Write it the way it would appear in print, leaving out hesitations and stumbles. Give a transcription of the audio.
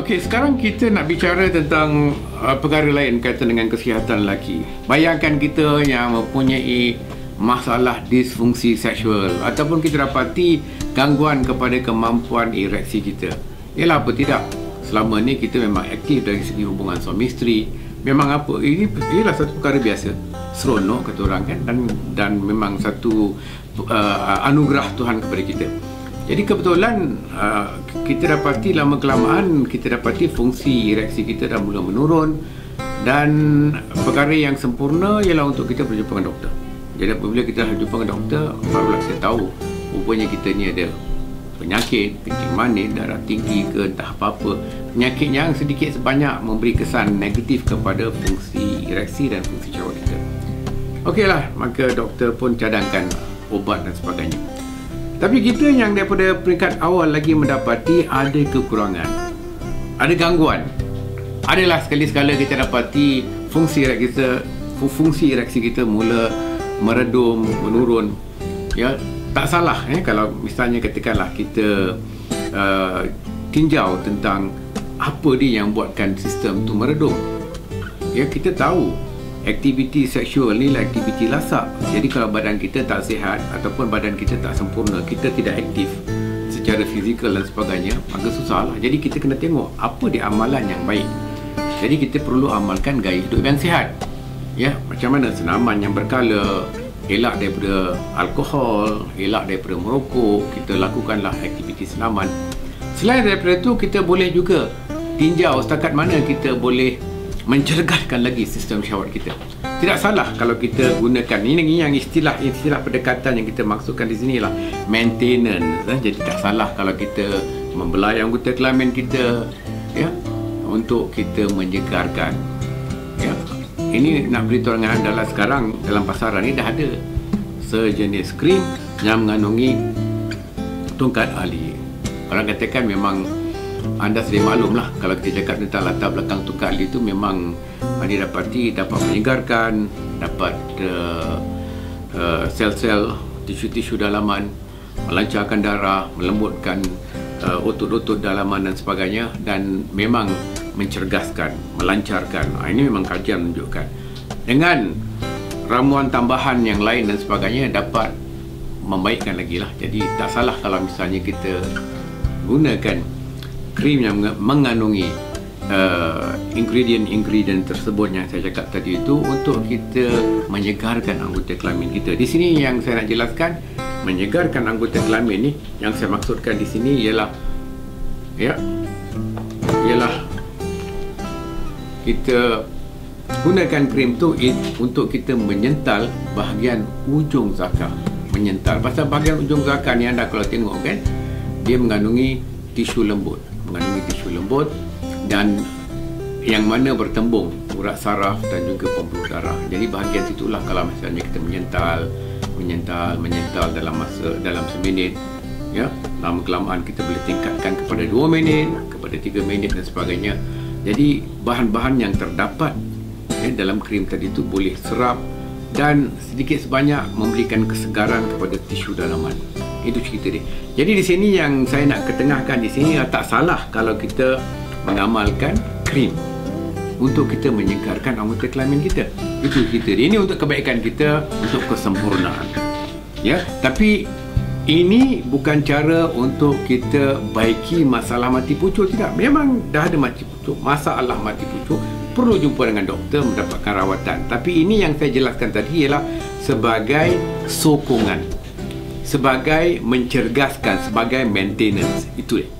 Okey, sekarang kita nak bicara tentang perkara lain kaitan dengan kesihatan lelaki. Bayangkan kita yang mempunyai masalah disfungsi seksual ataupun kita dapati gangguan kepada kemampuan ereksi kita. Ialah apa tidak? Selama ni kita memang aktif dari segi hubungan suami isteri. Memang apa? Ini ialah satu perkara biasa. Seronok kata orang kan, dan memang satu anugerah Tuhan kepada kita. Jadi kebetulan kita dapati lama kelamaan kita dapati fungsi ereksi kita dah mula menurun, dan perkara yang sempurna ialah untuk kita berjumpa dengan doktor. Jadi apabila kita berjumpa dengan doktor, barulah kita tahu rupanya kita ni ada penyakit kencing manis, darah tinggi ke entah apa-apa, penyakit yang sedikit sebanyak memberi kesan negatif kepada fungsi ereksi dan fungsi syahwat kita. Okeylah, maka doktor pun cadangkan ubat dan sebagainya. Tapi kita yang daripada peringkat awal lagi mendapati ada kekurangan, ada gangguan. Adalah sekali-sekala kita dapati fungsi ereksi kita mula meredum, menurun. Ya, tak salah kalau misalnya katakanlah kita tinjau tentang apa dia yang buatkan sistem tu meredum. Ya, kita tahu aktiviti seksual ni lah aktiviti lasak. Jadi kalau badan kita tak sihat ataupun badan kita tak sempurna, kita tidak aktif secara fizikal dan sebagainya, maka susah lah. Jadi kita kena tengok apa dia amalan yang baik. Jadi kita perlu amalkan gaya hidup yang sihat. Ya, macam mana senaman yang berkala, elak daripada alkohol, elak daripada merokok, kita lakukanlah aktiviti senaman. Selain daripada itu, kita boleh juga tinjau setakat mana kita boleh mencerdaskan lagi sistem syahwat kita. Tidak salah kalau kita gunakan ini yang istilah pendekatan yang kita maksudkan di sini lah maintenance. Jadi tak salah kalau kita membelai anggota kelamin kita, ya, untuk kita menyegarkan. Ya, ini nak beritahu dengan anda sekarang dalam pasaran ni dah ada sejenis krim yang mengandungi tungkat ali. Orang katakan memang anda sedia maklum lah kalau kita cakap tentang latar belakang tungkat ali itu, memang didapati dapat menyegarkan, dapat sel-sel tisu-tisu dalaman, melancarkan darah, melembutkan otot-otot dalaman dan sebagainya, dan memang mencerdaskan, melancarkan. Ini memang kajian menunjukkan. Dengan ramuan tambahan yang lain dan sebagainya dapat membaikkan lagi lah. Jadi tak salah kalau misalnya kita gunakan krim yang mengandungi ingredient tersebut yang saya cakap tadi itu untuk kita menyegarkan anggota kelamin kita. Di sini yang saya nak jelaskan, menyegarkan anggota kelamin ni, yang saya maksudkan di sini ialah kita gunakan krim tu untuk kita menyental bahagian ujung zakar. Menyental. Pasal bahagian ujung zakar ni anda kalau tengok kan, dia mengandungi tisu lembut, dan yang mana bertembung urat saraf dan juga pembuluh darah. Jadi bahagian situlah kalau misalnya kita menyental dalam seminit, ya, lama kelamaan kita boleh tingkatkan kepada 2 minit, kepada 3 minit dan sebagainya. Jadi bahan-bahan yang terdapat dalam krim tadi itu boleh serap dan sedikit sebanyak memberikan kesegaran kepada tisu dalaman. Itu cerita dia. Jadi di sini yang saya nak ketengahkan di sini, tak salah kalau kita mengamalkan krim untuk kita menyegarkan anggota kelamin kita. Itu cerita dia. Ini untuk kebaikan kita, untuk kesempurnaan. Ya, tapi ini bukan cara untuk kita baiki masalah mati pucuk, tidak. Memang dah ada mati pucuk, masalah mati pucuk, perlu jumpa dengan doktor mendapatkan rawatan. Tapi ini yang saya jelaskan tadi ialah sebagai sokongan, sebagai mencerdaskan, sebagai maintenance. Itu dia.